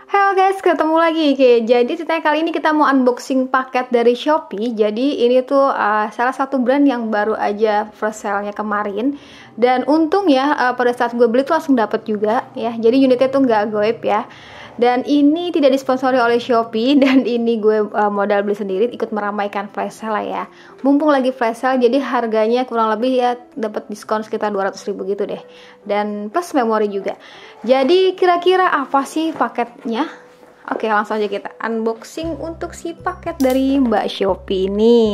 Halo guys, ketemu lagi. Oke, jadi ceritanya kali ini kita mau unboxing paket dari Shopee. Jadi ini tuh salah satu brand yang baru aja flash sale-nya kemarin. Dan untung ya pada saat gue beli tuh langsung dapet juga ya. Jadi unitnya tuh nggak goib ya. Dan ini tidak disponsori oleh Shopee. Dan ini gue modal beli sendiri, ikut meramaikan flash sale lah ya. Mumpung lagi flash sale, jadi harganya kurang lebih ya dapat diskon sekitar 200.000 gitu deh. Dan plus memori juga. Jadi kira-kira apa sih paketnya? Oke, langsung aja kita unboxing untuk si paket dari Mbak Shopee ini.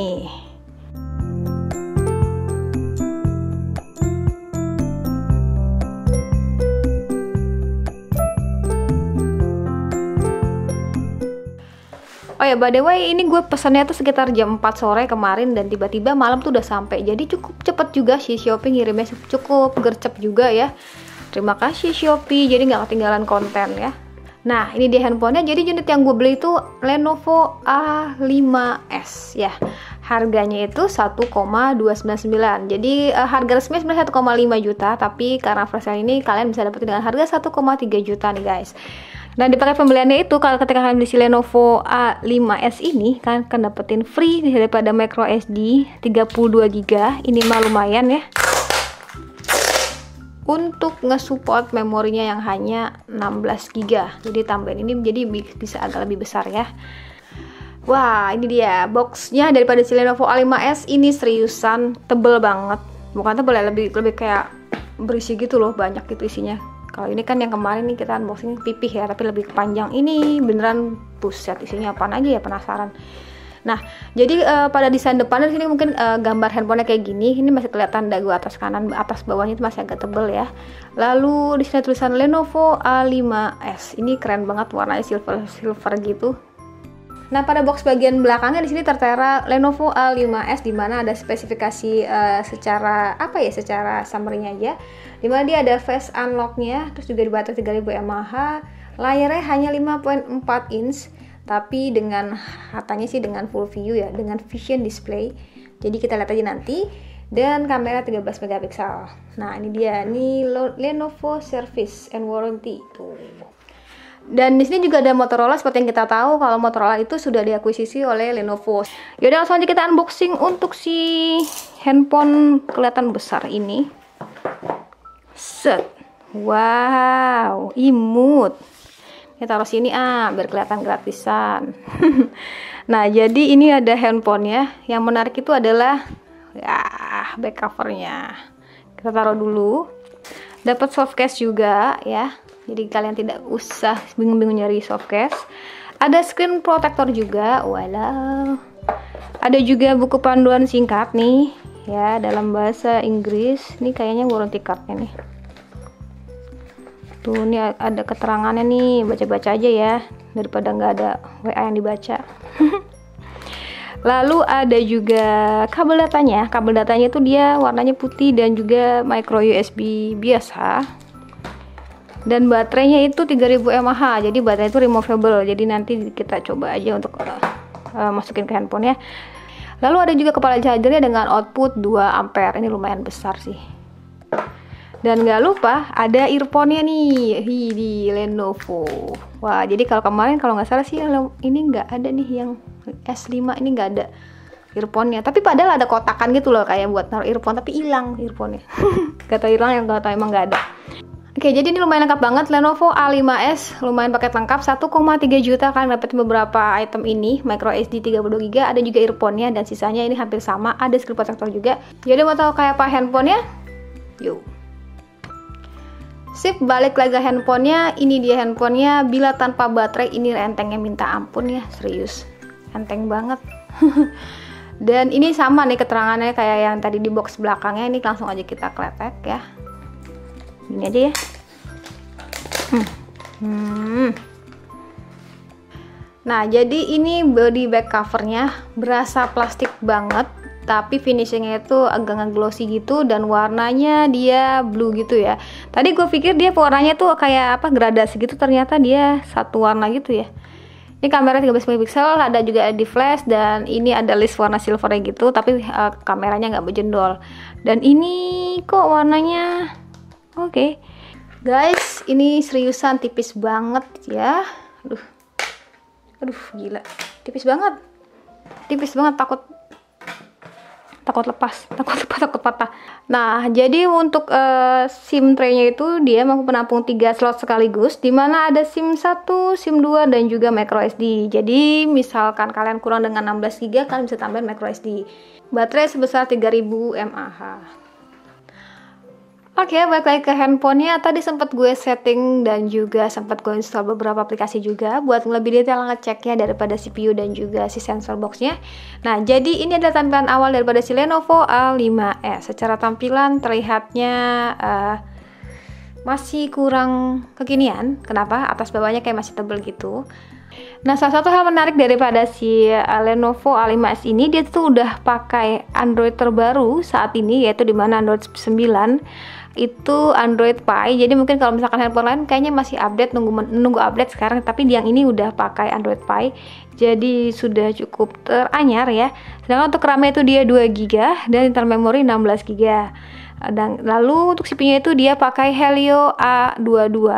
Oh ya, by the way, ini gue pesannya tuh sekitar jam 4 sore kemarin dan tiba-tiba malam tuh udah sampai. Jadi cukup cepet juga si Shopee ngirimnya, cukup gercep juga ya. Terima kasih Shopee, jadi nggak ketinggalan konten ya. Nah, ini dia handphonenya. Jadi unit yang gue beli itu Lenovo A5s ya. Harganya itu 1,299. Jadi harga resmi sebenarnya 1,5 juta, tapi karena flash sale ini kalian bisa dapetin dengan harga 1,3 juta nih guys. Nah, di paket pembeliannya itu kalau ketika kalian beli si Lenovo A5s ini kalian akan dapetin free daripada micro SD 32GB. Ini mah lumayan ya. Untuk nge-support memorinya yang hanya 16GB. Jadi tambahin ini jadi bisa agak lebih besar ya. Wah, ini dia boxnya daripada si Lenovo A5s ini seriusan tebel banget. Bukan tebel ya, lebih kayak berisi gitu loh, banyak gitu isinya. Kalau ini kan yang kemarin nih kita unboxing pipih ya, tapi lebih panjang. Ini beneran buset isinya apaan aja ya, penasaran. Nah, jadi pada desain depannya di sini mungkin gambar handphonenya kayak gini. Ini masih kelihatan dagu atas kanan, atas bawahnya itu masih agak tebel ya. Lalu di sini tulisan Lenovo A5s. Ini keren banget, warnanya silver gitu. Nah, pada box bagian belakangnya di sini tertera Lenovo A5s, di mana ada spesifikasi secara summary-nya aja. Di mana dia ada face unlock-nya, terus juga di baterai 3000 mAh, layarnya hanya 5.4 inch, tapi dengan katanya sih dengan full view ya, dengan vision display. Jadi kita lihat aja nanti. Dan kamera 13 megapiksel. Nah, ini dia, ini Lenovo Service and Warranty tuh. Dan di sini juga ada Motorola, seperti yang kita tahu kalau Motorola itu sudah diakuisisi oleh Lenovo. Yaudah, langsung aja kita unboxing untuk si handphone kelihatan besar ini. Set. Wow, imut. Kita taruh sini biar kelihatan gratisan. Nah, jadi ini ada handphonenya. Yang menarik itu adalah ya back covernya. Kita taruh dulu. Dapat soft case juga ya. Jadi kalian tidak usah bingung-bingung nyari soft case. Ada screen protector juga. Walau. Ada juga buku panduan singkat nih ya dalam bahasa Inggris. Ini kayaknya warranty cardnya nih. Tuh, ini ada keterangannya nih, baca-baca aja ya daripada nggak ada WA yang dibaca. Lalu ada juga kabel datanya. Kabel datanya itu dia warnanya putih dan juga micro USB biasa. Dan baterainya itu 3000 mAh. Jadi baterai itu removable. Jadi nanti kita coba aja untuk masukin ke handphone ya. Lalu ada juga kepala chargernya dengan output 2 ampere. Ini lumayan besar sih. Dan nggak lupa ada earphone-nya nih di Lenovo. Wah, jadi kalau kemarin kalau nggak salah sih ini nggak ada nih yang S5 ini nggak ada earphone-nya. Tapi padahal ada kotakan gitu loh kayak buat naruh earphone, tapi hilang earphone-nya. Gak tau hilang, yang gak tau emang nggak ada. Oke, jadi ini lumayan lengkap banget. Lenovo A5s lumayan paket lengkap, 1,3 juta kalian dapetin beberapa item ini, micro SD 32GB, ada juga earphone-nya dan sisanya ini hampir sama, ada screen protector juga. Jadi mau tahu kayak apa handphonenya? Yuk. Sip, balik lagi ke handphonenya. Ini dia handphonenya. Bila tanpa baterai ini entengnya minta ampun ya, serius enteng banget. Dan ini sama nih keterangannya kayak yang tadi di box belakangnya. Ini langsung aja kita kletek ya. Ini aja ya. Nah, jadi ini body back covernya berasa plastik banget, tapi finishingnya itu agak nge-glossy gitu dan warnanya dia blue gitu ya. Tadi gue pikir dia warnanya tuh kayak apa, gradasi gitu, ternyata dia satu warna gitu ya. Ini kamera 13 megapiksel, ada juga di flash, dan ini ada list warna silvernya gitu, tapi kameranya nggak berjendol. Dan ini kok warnanya oke. Guys, ini seriusan tipis banget ya. Aduh gila, tipis banget, takut lepas, takut patah. Nah, jadi untuk SIM tray-nya itu dia mampu menampung 3 slot sekaligus, dimana ada SIM 1, SIM 2, dan juga microSD. Jadi misalkan kalian kurang dengan 16 GB, kalian bisa tambahin microSD. Baterai sebesar 3000 mAh. Oke, balik lagi ke handphonenya. Tadi sempat gue setting dan juga sempat gue install beberapa aplikasi juga buat lebih detail ngeceknya daripada CPU dan juga si sensor boxnya. Nah, jadi ini adalah tampilan awal daripada si Lenovo A5s. Secara tampilan terlihatnya masih kurang kekinian. Kenapa? Atas bawahnya kayak masih tebel gitu. Nah, salah satu hal menarik daripada si Lenovo A5s ini, dia tuh udah pakai Android terbaru saat ini, yaitu dimana Android 9 itu Android Pie. Jadi mungkin kalau misalkan handphone lain kayaknya masih update, nunggu update sekarang, tapi yang ini udah pakai Android Pie, jadi sudah cukup teranyar ya. Sedangkan untuk RAM itu dia 2 GB dan internal memori 16 GB. Dan lalu untuk CPU-nya itu dia pakai Helio A22.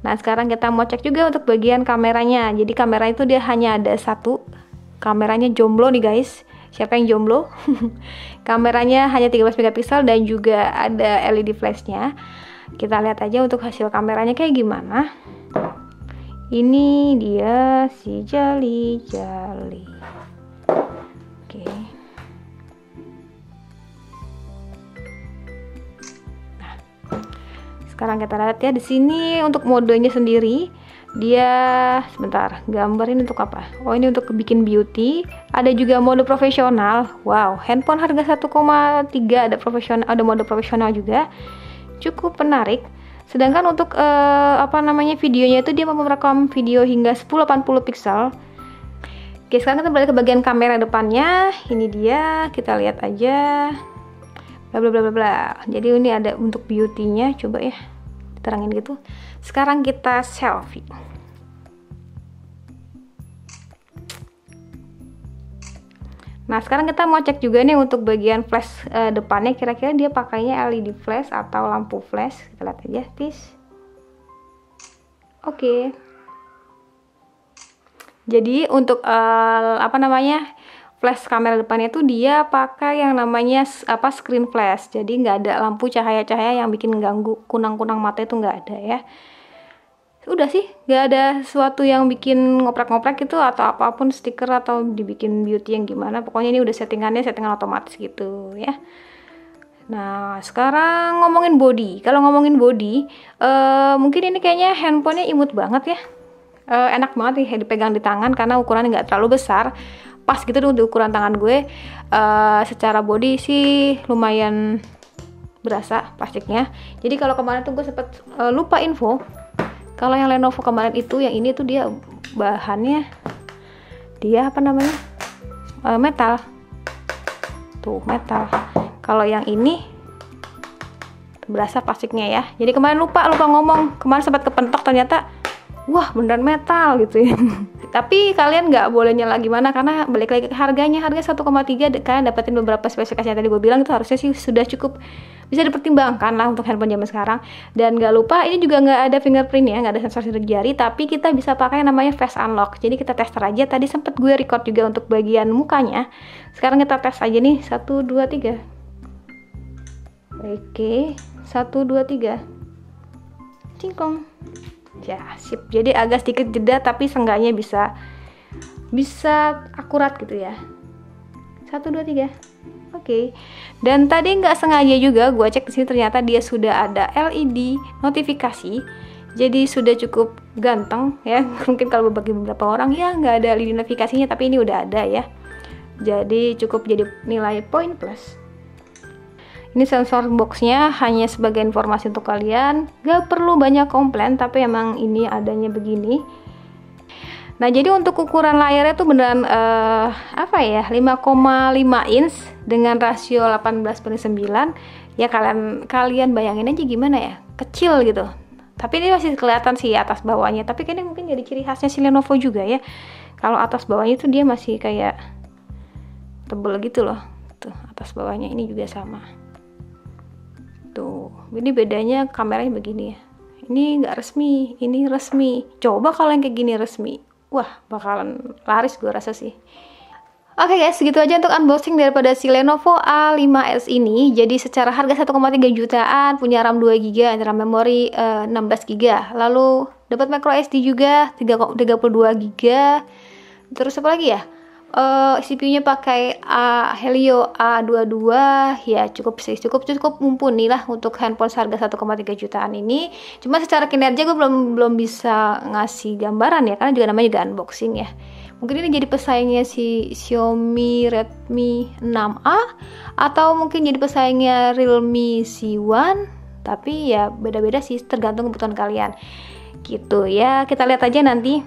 Nah, sekarang kita mau cek juga untuk bagian kameranya. Jadi kamera itu dia hanya ada satu. Kameranya jomblo nih guys. Siapa yang jomblo? Kameranya hanya 13 megapiksel dan juga ada LED flashnya. Kita lihat aja untuk hasil kameranya kayak gimana. Ini dia si jali-jali. Oke. Nah, sekarang kita lihat ya di sini untuk modenya sendiri. Dia sebentar, gambar ini untuk apa? Oh, ini untuk bikin beauty. Ada juga mode profesional. Wow, handphone harga 1,3 ada profesional, ada mode profesional juga. Cukup menarik. Sedangkan untuk videonya itu dia mampu merekam video hingga 1080 pixel. Oke, sekarang kita balik ke bagian kamera depannya. Ini dia, kita lihat aja. Bla bla bla bla bla. Jadi ini ada untuk beauty-nya, coba ya. Terangin gitu. Sekarang kita selfie. Nah, sekarang kita mau cek juga nih untuk bagian flash depannya, kira-kira dia pakainya LED flash atau lampu flash. Kita lihat aja, please. Oke. Jadi untuk flash kamera depannya itu dia pakai yang namanya screen flash. Jadi nggak ada lampu cahaya-cahaya yang bikin ganggu kunang-kunang mata, itu nggak ada ya. Udah sih, nggak ada sesuatu yang bikin ngoprek-ngoprek gitu atau apapun, stiker atau dibikin beauty yang gimana. Pokoknya ini udah settingan otomatis gitu ya. Nah, sekarang ngomongin body. Kalau ngomongin body, mungkin ini kayaknya handphonenya imut banget ya. Enak banget nih dipegang di tangan karena ukurannya nggak terlalu besar. Pas gitu untuk ukuran tangan gue. Secara body sih lumayan berasa plastiknya. Jadi kalau kemarin tuh gue sempet lupa info, kalau yang Lenovo kemarin itu, yang ini tuh dia bahannya dia metal. Tuh, metal. Kalau yang ini berasa plastiknya ya. Jadi kemarin lupa ngomong, kemarin sempat kepentok ternyata wah beneran metal gitu ya. Tapi kalian nggak boleh nyala gimana, karena balik lagi ke harganya, harga 1,3 kalian dapetin beberapa spesifikasi yang tadi gue bilang, itu harusnya sih sudah cukup bisa dipertimbangkan lah untuk handphone zaman sekarang. Dan nggak lupa ini juga nggak ada fingerprint ya, nggak ada sensor sidik jari, tapi kita bisa pakai yang namanya face unlock. Jadi kita tester aja, tadi sempet gue record juga untuk bagian mukanya. Sekarang kita tes aja nih, 1, 2, 3. Oke, 1, 2, 3. Cingkong. Ya, sip. Jadi agak sedikit jeda tapi seenggaknya bisa akurat gitu ya. 1, 2, 3. Oke. Dan tadi nggak sengaja juga gue cek di sini, ternyata dia sudah ada LED notifikasi. Jadi sudah cukup ganteng ya. Mungkin kalau bagi beberapa orang ya nggak ada LED notifikasinya, tapi ini udah ada ya. Jadi cukup jadi nilai poin plus. Ini sensor boxnya hanya sebagai informasi untuk kalian, gak perlu banyak komplain, tapi emang ini adanya begini. Nah, jadi untuk ukuran layarnya tuh beneran 5,5 inch dengan rasio 18/9. Ya kalian bayangin aja gimana ya, kecil gitu. Tapi ini masih kelihatan sih atas bawahnya, tapi kayaknya mungkin jadi ciri khasnya si Lenovo juga ya. Kalau atas bawahnya tuh dia masih kayak tebel gitu loh. Tuh, atas bawahnya ini juga sama. Tuh, ini bedanya kameranya begini ya. ini nggak resmi, ini resmi. Coba kalau yang kayak gini resmi, wah bakalan laris gue rasa sih. Oke guys, segitu aja untuk unboxing daripada si Lenovo A5s ini. Jadi secara harga 1,3 jutaan, punya RAM 2GB, RAM memori 16GB. Lalu dapat micro SD juga 32GB. Terus apa lagi ya? CPU-nya pakai Helio A22, ya cukup sih, cukup mumpuni lah untuk handphone seharga 1,3 jutaan ini. Cuma secara kinerja gue belum bisa ngasih gambaran ya, karena juga namanya juga unboxing ya. Mungkin ini jadi pesaingnya si Xiaomi Redmi 6A, atau mungkin jadi pesaingnya Realme C1, tapi ya beda-beda sih, tergantung kebutuhan kalian gitu ya. Kita lihat aja nanti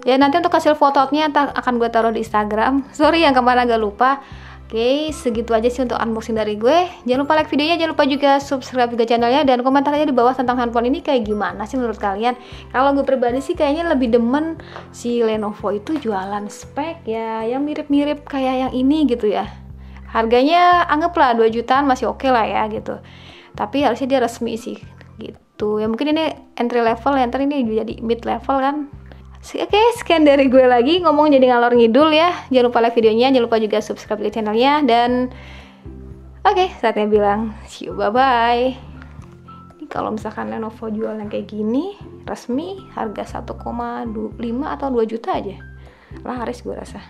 ya, nanti untuk hasil fotonya akan gue taruh di Instagram. Sorry yang kemarin agak lupa. Oke, segitu aja sih untuk unboxing dari gue. Jangan lupa like videonya, jangan lupa juga subscribe juga channelnya, dan komentar aja di bawah tentang handphone ini kayak gimana sih menurut kalian. Kalau gue pribadi sih kayaknya lebih demen si Lenovo itu jualan spek ya yang mirip-mirip kayak yang ini gitu ya. Harganya anggaplah 2 jutaan masih oke lah ya gitu. Tapi harusnya dia resmi sih gitu. Ya mungkin ini entry level, yang ntar ini jadi mid level kan. Oke, sekian dari gue lagi ngomong jadi ngalor ngidul ya. Jangan lupa like videonya, jangan lupa juga subscribe ke channelnya, dan oke, saatnya bilang see you, bye bye. Ini kalau misalkan Lenovo jual yang kayak gini resmi harga 1,5 atau 2 juta aja, laris gue rasa.